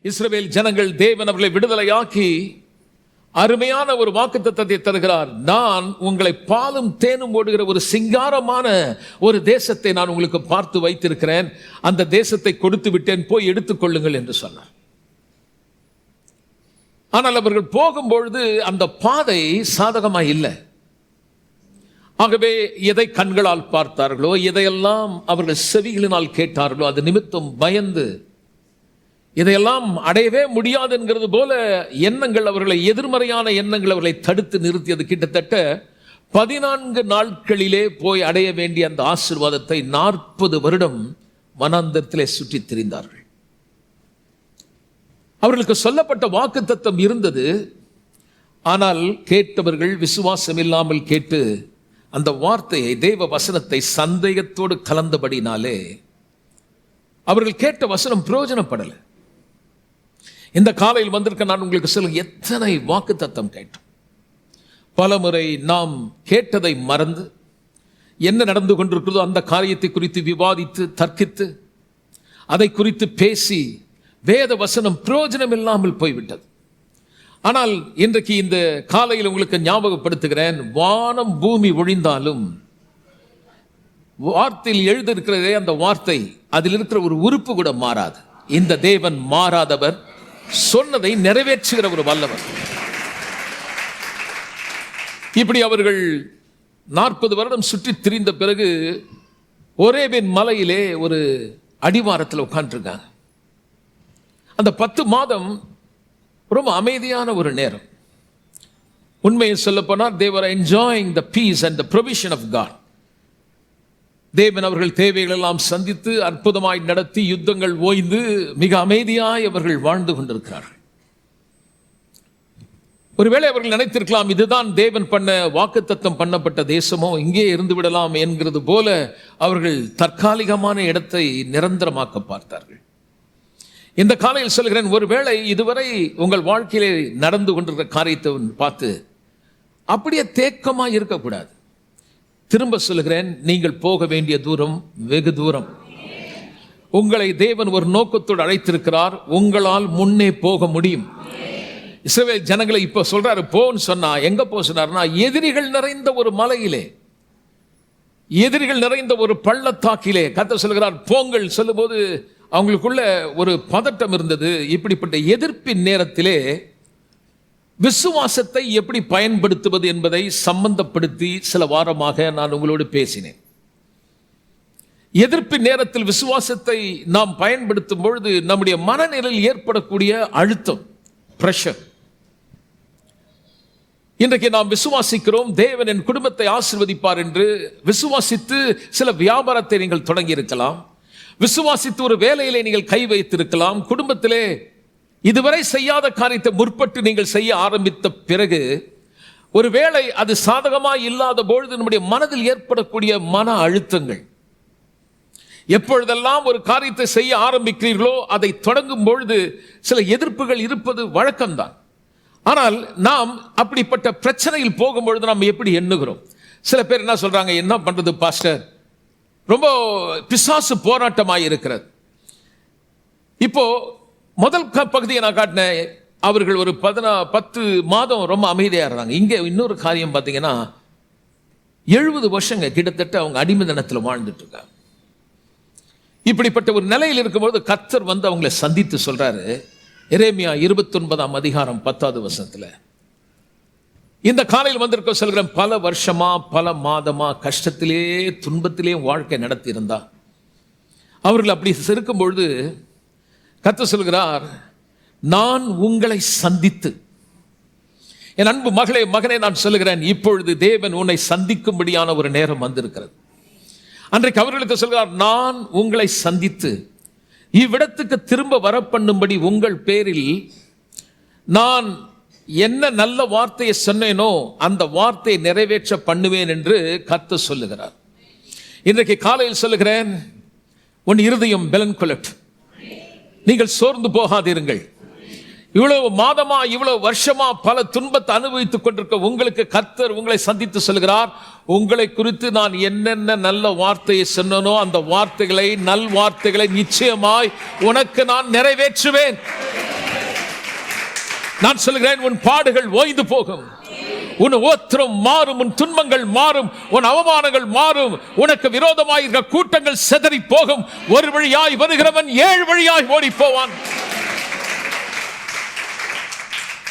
இஸ்ரவேல் ஜனங்கள் தேவன் அவர்களை விடுதலையாக்கி அருமையான ஒரு வாக்குத்தத்தத்தை தருகிறார். நான் உங்களை பாலும் தேனும் ஓடுகிற ஒரு சிங்காரமான ஒரு தேசத்தை நான் உங்களுக்கு பார்த்து வைத்திருக்கிறேன், அந்த தேசத்தை கொடுத்து விட்டேன், போய் எடுத்துக்கொள்ளுங்கள் என்று சொன்னார். ஆனால் அவர்கள் போகும்பொழுது அந்த பாதை சாதகமாக இல்லை. ஆகவே எதை கண்களால் பார்த்தார்களோ, எதையெல்லாம் அவர்கள் செவிகளினால் கேட்டார்களோ, அது நிமித்தம் பயந்து இதையெல்லாம் அடையவே முடியாது என்கிறது போல எண்ணங்கள் அவர்களை, எதிர்மறையான எண்ணங்கள் அவர்களை தடுத்து நிறுத்தியது. கிட்டத்தட்ட 14 நாட்களிலே போய் அடைய வேண்டிய அந்த ஆசீர்வாதத்தை 40 வருடம் வனாந்தரத்திலே சுற்றித் திரிந்தார்கள். அவர்களுக்கு சொல்லப்பட்ட வாக்குத்தத்தம் இருந்தது. ஆனால் கேட்டவர்கள் விசுவாசம் இல்லாமல் கேட்டு அந்த வார்த்தையை, தேவ வசனத்தை சந்தேகத்தோடு கலந்தபடினாலே அவர்கள் கேட்ட வசனம் பிரயோஜனப்படலை. இந்த காலையில் வந்திருக்க நான் உங்களுக்கு சொல்லுங்க, எத்தனை வாக்குத்தத்தம் கேட்டோம். பலமுறை நாம் கேட்டதை மறந்து என்ன நடந்து கொண்டிருக்கிறதோ அந்த காரியத்தை குறித்து விவாதித்து தர்க்கித்து அதை குறித்து பேசி வேத வசனம் பிரயோஜனம் இல்லாமல் போய்விட்டது. ஆனால் இன்றைக்கு இந்த காலையில் உங்களுக்கு ஞாபகப்படுத்துகிறேன், வானம் பூமி ஒழிந்தாலும் வார்த்தையில் எழுதியிருக்கிறதே அந்த வார்த்தை, அதில் இருக்கிற ஒரு உறுப்பு கூட மாறாது. இந்த தேவன் மாறாதவர், சொன்னதை நிறைவேற்றுகிற ஒரு வல்லவர். இப்படி அவர்கள் 40 வருடம் சுற்றி திரிந்த பிறகு ஒரேபின் மலையிலே ஒரு அடிவாரத்தில் உட்கார்ந்துருக்காங்க. அந்த 10 மாதம் ரொம்ப அமைதியான ஒரு நேரம். உண்மையை சொல்லப்போனால் they were enjoying the peace and the provision of God. தேவன் அவர்கள் தேவைகள் எல்லாம் சந்தித்து அற்புதமாய் நடத்தி யுத்தங்கள் ஓய்ந்து மிக அமைதியாய் அவர்கள் வாழ்ந்து கொண்டிருக்கிறார்கள். ஒருவேளை அவர்கள் நினைத்திருக்கலாம், இதுதான் தேவன் பண்ண வாக்குத்தத்தம் பண்ணப்பட்ட தேசமோ, இங்கே இருந்து விடலாம் என்கிறது போல அவர்கள் தற்காலிகமான இடத்தை நிரந்தரமாக்க பார்த்தார்கள். இந்த காலையில் சொல்கிறேன், ஒருவேளை இதுவரை உங்கள் வாழ்க்கையிலே நடந்து கொண்டிருக்கிற காரியத்தை பார்த்து அப்படியே தேக்கமாக இருக்கக்கூடாது. திரும்ப சொல்கிறேன், நீங்கள் போக வேண்டிய தூரம் வெகு தூரம். உங்களை தேவன் ஒரு நோக்கத்தோடு அழைத்திருக்கிறார். உங்களால் முன்னே போக முடியும். இஸ்ரவேல் ஜனங்களை இப்போ சொல்றாரு போன்னு சொன்னா, எங்க போ சொன்னார்னா, எதிரிகள் நிறைந்த ஒரு மலையிலே, எதிரிகள் நிறைந்த ஒரு பள்ளத்தாக்கிலே கர்த்தர் சொல்கிறார் போங்கள். சொல்லும்போது அவங்களுக்குள்ள ஒரு பதட்டம் இருந்தது. இப்படிப்பட்ட எதிர்ப்பின் நேரத்திலே விசுவாசத்தை எப்படி பயன்படுத்துவது என்பதை சம்பந்தப்படுத்தி சில வாரமாக நான் உங்களோடு பேசினேன். எதிர்ப்பின் நேரத்தில் விசுவாசத்தை நாம் பயன்படுத்தும் பொழுது நம்முடைய மனநிலையில் ஏற்படக்கூடிய அழுத்தம், பிரஷர். இன்றைக்கு நாம் விசுவாசிக்கிறோம், தேவன் என் குடும்பத்தை ஆசீர்வதிப்பார் என்று விசுவாசித்து சில வியாபாரத்தை நீங்கள் தொடங்கி இருக்கலாம், விசுவாசித்து ஒரு வேலையிலே நீங்கள் கை வைத்திருக்கலாம், குடும்பத்திலே இதுவரை செய்யாத காரியத்தை முற்பட்டு நீங்கள் செய்ய ஆரம்பித்த பிறகு ஒருவேளை அது சாதகமாக இல்லாத பொழுது நம்முடைய மனதில் ஏற்படக்கூடிய மன அழுத்தங்கள், எப்பொழுதெல்லாம் ஒரு காரியத்தை செய்ய ஆரம்பிக்கிறீர்களோ அதை தொடங்கும் பொழுது சில எதிர்ப்புகள் இருப்பது வழக்கம்தான். ஆனால் நாம் அப்படிப்பட்ட பிரச்சனையில் போகும்பொழுது நாம் எப்படி எண்ணுகிறோம்? சில பேர் என்ன சொல்றாங்க, என்ன பண்றது பாஸ்டர், ரொம்ப பிசாசு போராட்டமாக இருக்கிறது. இப்போ முதல் பகுதியை நான் காட்டினேன், அவர்கள் ஒரு 10 மாதம் ரொம்ப அமைதியாக இருந்தாங்க. இங்கே இன்னொரு காரியம் பார்த்தீங்கன்னா, 70 வருஷங்க கிட்டத்தட்ட அவங்க அடிமைத்தனத்தில் வாழ்ந்துட்டு இருக்காங்க. இப்படிப்பட்ட ஒரு நிலையில் இருக்கும்போது கர்த்தர் வந்து அவங்களை சந்தித்து சொல்றாரு. எரேமியா 29ஆம் அதிகாரம் 10வது வசனத்தில், இந்த காலையில் வந்திருக்க சொல்கிறேன், பல வருஷமா பல மாதமா கஷ்டத்திலே துன்பத்திலே வாழ்க்கை நடத்தி இருந்தா அவர்கள் அப்படி இருக்கும் பொழுது கர்த்தர் சொல்கிறார், நான் உங்களை சந்தித்து, என் அன்பு மகளே மகனே நான் சொல்லுகிறேன், இப்பொழுது தேவன் உன்னை சந்திக்கும்படியான ஒரு நேரம் வந்திருக்கிறது. அன்றைக்கு அவர்களுக்கு சொல்கிறார், நான் உங்களை சந்தித்து இவ்விடத்துக்கு திரும்ப வர பண்ணும்படி உங்கள் பேரில் நான் என்ன நல்ல வார்த்தையை சொன்னேனோ அந்த வார்த்தையை நிறைவேற்ற பண்ணுவேன் என்று கர்த்தர் சொல்லுகிறார். இன்றைக்கு காலையில் சொல்லுகிறேன், உன் இருதயம் பலன் கொள்ளட்டும், நீங்கள் சோர்ந்து போகாதீர்கள். இவ்வளவு மாதமா இவ்வளவு வருஷமா பல துன்பத்தை அனுபவித்துக் கொண்டிருக்க உங்களுக்கு கர்த்தர் உங்களை சந்தித்து சொல்கிறார், உங்களை குறித்து நான் என்னென்ன நல்ல வார்த்தையை சொன்னனோ அந்த வார்த்தைகளை, நல் வார்த்தைகளை நிச்சயமாய் உனக்கு நான் நிறைவேற்றுவேன். நான் சொல்கிறேன், உன் பாடுகள் ஓய்ந்து போகும், உன் ஓத்திரம் மாறும், உன் துன்பங்கள் மாறும், உன் அவமானங்கள் மாறும், உனக்கு விரோதமாய் இருக்க கூட்டங்கள் சிதறி போகும். ஒரு வழியாய் வருகிறவன் 7 வழியாய் ஓடி போவான்.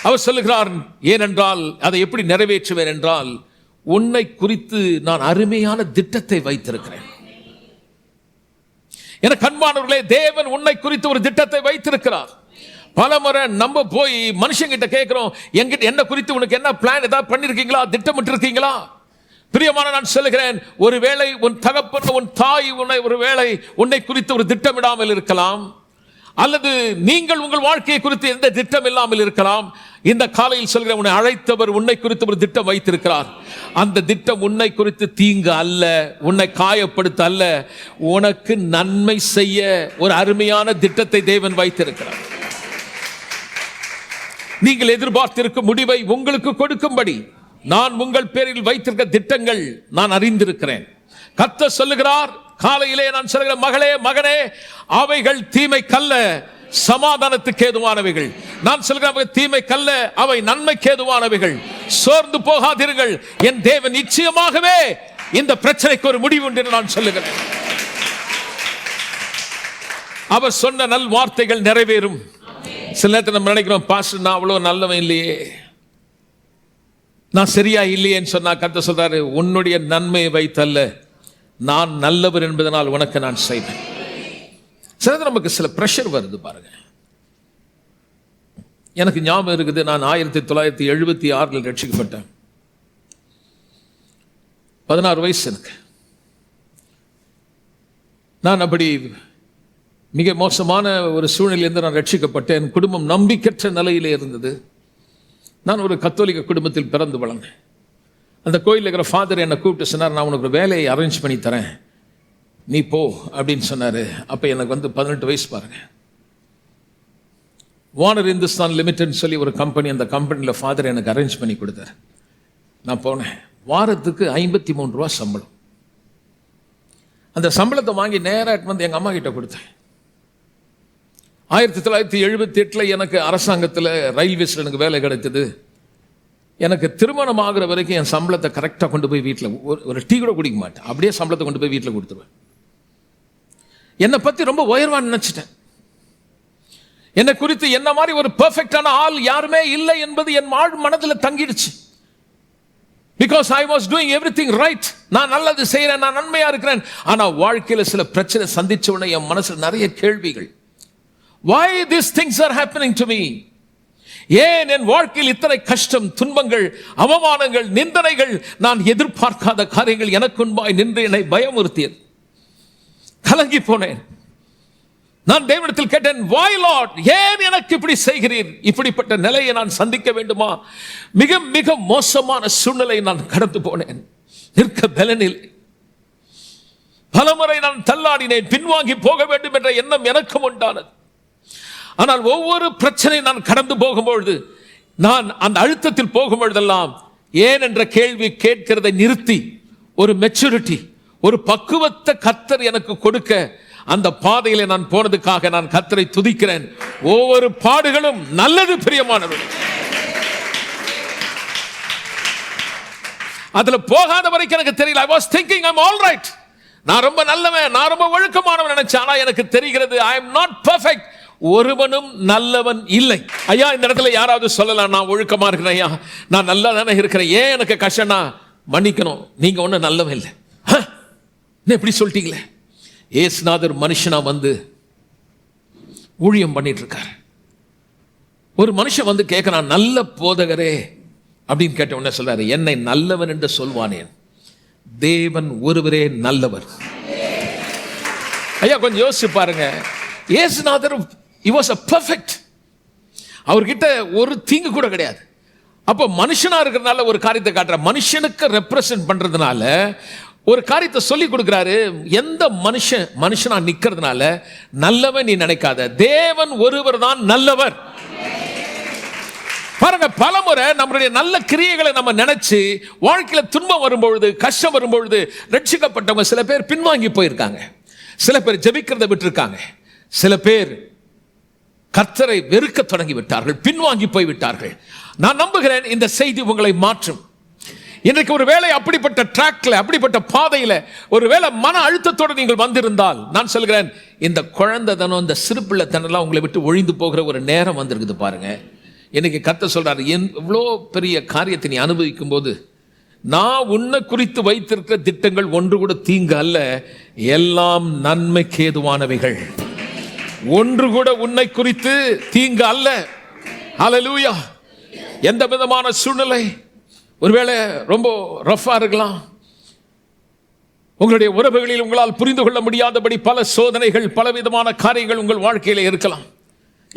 அவர் சொல்லுகிறார், ஏனென்றால் அதை எப்படி நிறைவேற்றுவேன் என்றால், உன்னை குறித்து நான் அருமையான திட்டத்தை வைத்திருக்கிறேன். என கண்பானவர்களே, தேவன் உன்னை குறித்து ஒரு திட்டத்தை வைத்திருக்கிறார். பலமுறை நம்ம போய் மனுஷங்கிட்ட கேட்கிறோம், என்கிட்ட என்ன குறித்து உனக்கு என்ன பிளான், ஏதாவது பண்ணிருக்கீங்களா, திட்டமிட்டு இருக்கீங்களா? பிரியமான, நான் சொல்லுகிறேன், ஒருவேளை உன் தகப்பன் உன் தாய் ஒருவேளை உன்னை குறித்து ஒரு திட்டமிடாமல் இருக்கலாம், அல்லது நீங்கள் உங்கள் வாழ்க்கையை குறித்து எந்த திட்டம் இல்லாமல் இருக்கலாம். இந்த காலையில் சொல்கிறேன், உன்னை அழைத்தவர் உன்னை குறித்து ஒரு திட்டம் வைத்திருக்கிறார். அந்த திட்டம் உன்னை குறித்து தீங்கு அல்ல, உன்னை காயப்படுத்த அல்ல, உனக்கு நன்மை செய்ய ஒரு அருமையான திட்டத்தை தேவன் வைத்திருக்கிறார். நீங்கள் எதிர்பார்த்திருக்கும் முடிவை உங்களுக்கு கொடுக்கும்படி நான் உங்கள் பேரில் வைத்திருக்க திட்டங்கள் நான் அறிந்திருக்கிறேன். கர்த்தர் சொல்லுகிறார், காலையிலே நான் சொல்கிறேன், மகளே மகனே, அவைகள் தீமை கல்ல, சமாதானத்துக்கு ஏதுவானவைகள். நான் சொல்கிறேன், தீமை கல்ல, அவை நன்மைக்கு ஏதுவானவைகள். சோர்ந்து போகாதீர்கள், என் தேவன் நிச்சயமாகவே இந்த பிரச்சனைக்கு ஒரு முடிவு உண்டு என்று நான் சொல்லுகிறேன். அவர் சொன்ன நல் வார்த்தைகள் நிறைவேறும். சில நேரத்தில் நம்ம நினைக்கிறோம், பாஸ்டர் நான் அவ்வளோ நல்லவன் இல்லையே, நான் சரியா இல்லையேன்னு சொன்னா, கர்த்தர் சொல்றாரு, உன்னுடைய நன்மையை வைத்தல்ல, நான் நல்லவர் என்பதனால் உனக்கு நான் செய்வேன். சில நமக்கு சில பிரஷர் வருது பாருங்க. எனக்கு ஞாபகம் இருக்குது, நான் 1976 ரட்சிக்கப்பட்டேன். 16 வயசு எனக்கு. நான் அப்படி மிக மோசமான ஒரு சூழ்நிலையிலிருந்து நான் ரட்சிக்கப்பட்டேன். என் குடும்பம் நம்பிக்கற்ற நிலையிலே இருந்தது. நான் ஒரு கத்தோலிக்க குடும்பத்தில் பிறந்து வளர்ந்தேன். அந்த கோயிலில் இருக்கிற ஃபாதர் என்னை கூப்பிட்டு சொன்னார், நான் உனக்கு ஒரு வேலையை அரேஞ்ச் பண்ணி தரேன், நீ போ அப்படின்னு சொன்னார். அப்போ எனக்கு 18 வயசு பாருங்க. வார்னர் இந்துஸ்தான் லிமிடெட்னு சொல்லி ஒரு கம்பெனி, அந்த கம்பெனியில் ஃபாதர் எனக்கு அரேஞ்ச் பண்ணி கொடுத்தார். நான் போனேன். வாரத்துக்கு 53 ரூபா சம்பளம். அந்த சம்பளத்தை வாங்கி நேராக வந்து எங்கள் அம்மா கிட்ட கொடுத்தேன். 1978 எனக்கு அரசாங்கத்தில் ரயில்வேஸில் எனக்கு வேலை கிடைத்தது. எனக்கு திருமணம் ஆகிற வரைக்கும் என் சம்பளத்தை கரெக்டாக கொண்டு போய் வீட்டில் ஒரு டீ கூட குடிக்க மாட்டேன், அப்படியே சம்பளத்தை கொண்டு போய் வீட்டில் கொடுத்துருவேன். என்னை பற்றி ரொம்ப உயர்வாக நினைச்சிட்டேன். என்னை குறித்து என்ன மாதிரி ஒரு பெர்ஃபெக்டான ஆள் யாருமே இல்லை என்பது என் மனதில் தங்கிடுச்சு. Because I was doing everything right. நான் நல்லது செய்கிறேன், நான் நன்மையா இருக்கிறேன். ஆனால் வாழ்க்கையில் சில பிரச்சனை சந்திச்ச உடனே என் மனசில் நிறைய கேள்விகள். Why these things are happening to me? ஏன் என் வாழ்க்கையில் இத்தனை கஷ்டம், துன்பங்கள், அவமானங்கள், நிந்தனைகள், நான் எதிர்பார்க்காத காரியங்கள் எனக்கு முன்பாய் நின்று என்னை பயமுறுத்தியது. கலங்கி போனேன். நான் தேவனிடத்தில் கேட்டேன், why Lord, ஏன் எனக்கு இப்படி செய்கிறீர்? இப்படிப்பட்ட நிலையை நான் சந்திக்க வேண்டுமா? மிக மிக மோசமான சூழ்நிலை நான் கடந்து போனேன். நிற்க பலனில் பலமுறை நான் தள்ளாடினேன். பின்வாங்கி போக வேண்டும் என்ற எண்ணம் எனக்கும் உண்டானது. ஆனால் ஒவ்வொரு பிரச்சனை நான் கடந்து போகும்பொழுது, நான் அந்த அழுத்தத்தில் போகும்பொழுதெல்லாம் ஏன் என்ற கேள்வி கேட்கிறதை நிறுத்தி ஒரு மெச்சூரிட்டி, ஒரு பக்குவத்தை கர்த்தர் எனக்கு கொடுக்க அந்த பாதையிலே நான் போனதுக்காக நான் கர்த்தரை துதிக்கிறேன். ஒவ்வொரு பாடுகளும் நல்லது பிரியமானவர்களே. அதுல போகாத வரைக்கும் எனக்கு தெரியல. I was thinking I'm all right. நான் ரொம்ப நல்லவன், நான் ரொம்ப ஒழுக்கமானவன் நினைச்சேன். ஆனா எனக்கு தெரிகிறது, I am not perfect. ஒருவனும் நல்லவன் இல்லை. ஐயா, இந்த இடத்துல யாராவது சொல்லலாம், நான் ஒழுக்கமா இருக்கிறேன் ஐயா, நான் நல்லா தானே இருக்கிறேன், ஏன் எனக்கு கஷ்டம்னா மன்னிக்கணும், நீங்க ஒன்றும் நல்லவன் இல்லை. எப்படி சொல்லிட்டீங்களே? இயேசுநாதர் மனுஷனா வந்து ஊழியம் பண்ணிட்டு இருக்காரு. ஒரு மனுஷன் வந்து கேட்கிறான், நல்ல போதகரே அப்படின்னு கேட்ட உடனே சொல்றாரு, என்னை நல்லவன் என்று சொல்வானேன், தேவன் ஒருவரே நல்லவர். ஐயா கொஞ்சம் யோசிச்சு பாருங்க. இயேசுநாதர் he was a perfect. அவர்கிட்ட ஒரு தீங்கு கூட கிடையாது. அப்போ மனுஷனா இருக்கிறதுனால ஒரு காரியத்தை காட்டுற, மனுஷனுக்கு ரெப்ரசன்ட் பண்றதுனால ஒரு காரியத்தை சொல்லி கொடுக்கிறாரு. எந்த மனுஷனா நிக்கிறதுனால நல்லவன் நீ நினைக்காத, தேவன் ஒருவர் தான் நல்லவர். பாருங்க, பலமுறை நம்மளுடைய நல்ல கிரியைகளை நம்ம நினைச்சு வாழ்க்கையில துன்பம் வரும்பொழுது, கஷ்டம் வரும்பொழுது, ரட்சிக்கப்பட்டவங்க சில பேர் பின்வாங்கி போயிருக்காங்க, சில பேர் ஜெபிக்கிறத விட்டு இருக்காங்க, சில பேர் கர்த்தரை வெறுக்க தொடங்கி விட்டார்கள், பின்வாங்கி போய் விட்டார்கள். நான் நம்புகிறேன் இந்த செய்தி உங்களை மாற்றும். இன்றைக்கு ஒரு வேளை அப்படிப்பட்ட டிராக்ல, அப்படிப்பட்ட பாதையில ஒருவேளை மன அழுத்தத்தோடு நீங்கள் வந்திருந்தால், நான் சொல்கிறேன், இந்த குழந்தைதனம், இந்த சிறுபிள்ளைத்தனம் உங்களை விட்டு ஒழிந்து போகிற ஒரு நேரம் வந்திருக்குது பாருங்க. இன்னைக்கு கர்த்தர் சொல்றாரு, எவ்வளோ பெரிய காரியத்தை நீ அனுபவிக்கும் போது, நான் உன்னை குறித்து வைத்திருக்கிற திட்டங்கள் ஒன்று கூட தீங்கு அல்ல, எல்லாம் நன்மைக்கு ஏதுவானவைகள். ஒன்று கூட உன்னை குறித்து தீங்கு அல்ல. ஹல்லேலூயா. எந்த விதமான சூழ்நிலை, ஒருவேளை ரொம்ப ரஃபா இருக்கலாம், உங்களுடைய உறவுகளில் உங்களால் புரிந்து கொள்ள முடியாதபடி பல சோதனைகள், பல விதமான காரியங்கள் உங்கள் வாழ்க்கையில் இருக்கலாம்.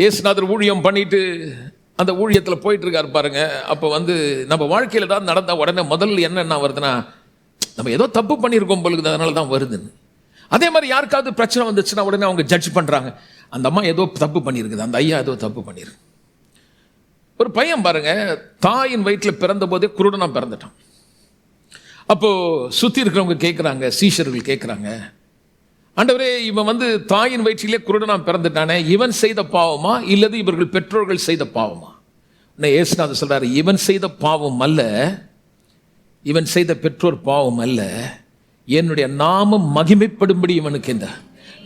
இயேசுநாதர் ஊழியம் பண்ணிட்டு அந்த ஊழியத்தில் போயிட்டு இருக்காரு பாருங்க. அப்போ நம்ம வாழ்க்கையில் தான் நடந்த உடனே முதல்ல என்ன வருதுன்னா, நம்ம ஏதோ தப்பு பண்ணியிருக்கோம் பொழுது, அதனால தான் வருதுன்னு. அதே மாதிரி யாருக்காவது பிரச்சனை வந்துச்சுன்னா உடனே அவங்க ஜட்ஜ் பண்ணுறாங்க, அந்த அம்மா ஏதோ தப்பு பண்ணியிருக்குது, அந்த ஐயா ஏதோ தப்பு பண்ணியிருக்கு. ஒரு பையன் பாருங்க, தாயின் வயிற்றில் பிறந்த போதே குருடனா பிறந்துட்டான். அப்போ சுற்றி இருக்கிறவங்க கேட்குறாங்க, சீஷர்கள் கேட்குறாங்க, ஆண்டவரே, இவன் தாயின் வயிற்றிலே குருடனா பிறந்துட்டானே, இவன் செய்த பாவமா இல்லது இவர்கள் பெற்றோர்கள் செய்த பாவமா? இயேசுநாதர் சொல்றாரு, இவன் செய்த பாவம் அல்ல, இவன் செய்த பெற்றோர் பாவம் அல்ல, என்னுடைய நாமம் மகிமைப்படும்படி இவனுக்கு. இந்த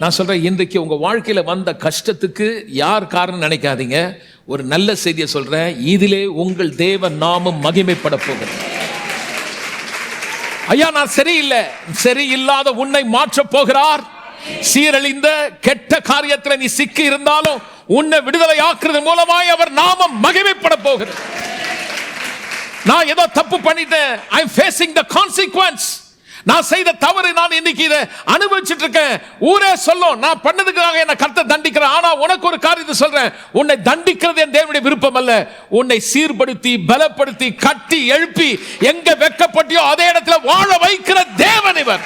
நான் சொல்றேன், இன்றைக்கு உங்க வாழ்க்கையில வந்த கஷ்டத்துக்கு யார் காரணம் நினைக்காதீங்க. ஒரு நல்ல செய்தியை சொல்றேன், இதிலே உங்கள் தேவ நாமம் மகிமைப்பட போகிறது. ஐயா, நான் சரியில்லை, சரியில்லாத உன்னை மாற்ற போகிறார். சீரழிந்த கெட்ட காரியத்தில் நீ சிக்கி இருந்தாலும் உன்னை விடுதலை ஆக்குறது மூலமாய் அவர் நாமம் மகிமைப்பட போகிறது. நான் ஏதோ தப்பு பண்ணிட்டேன், ஐ அம் ஃபேசிங் தி கான்சிக்வென்ஸ். நான் செய்த தவறு, நான் இன்னைக்கு இதை அனுபவிச்சுட்டு இருக்கேன். ஊரே சொல்லும், நான் பண்ணதுக்காக என்ன கர்த்தர் தண்டிக்கிறேன். ஆனா உனக்கு ஒரு காரியத்தை சொல்றேன், உன்னை தண்டிக்கிறது என் தேவனுடைய விருப்பம் அல்ல. உன்னை சீர்படுத்தி, பலப்படுத்தி, கட்டி எழுப்பி, எங்க வெட்கப்பட்டியோ அதே இடத்துல வாழ வைக்கிற தேவன் இவர்.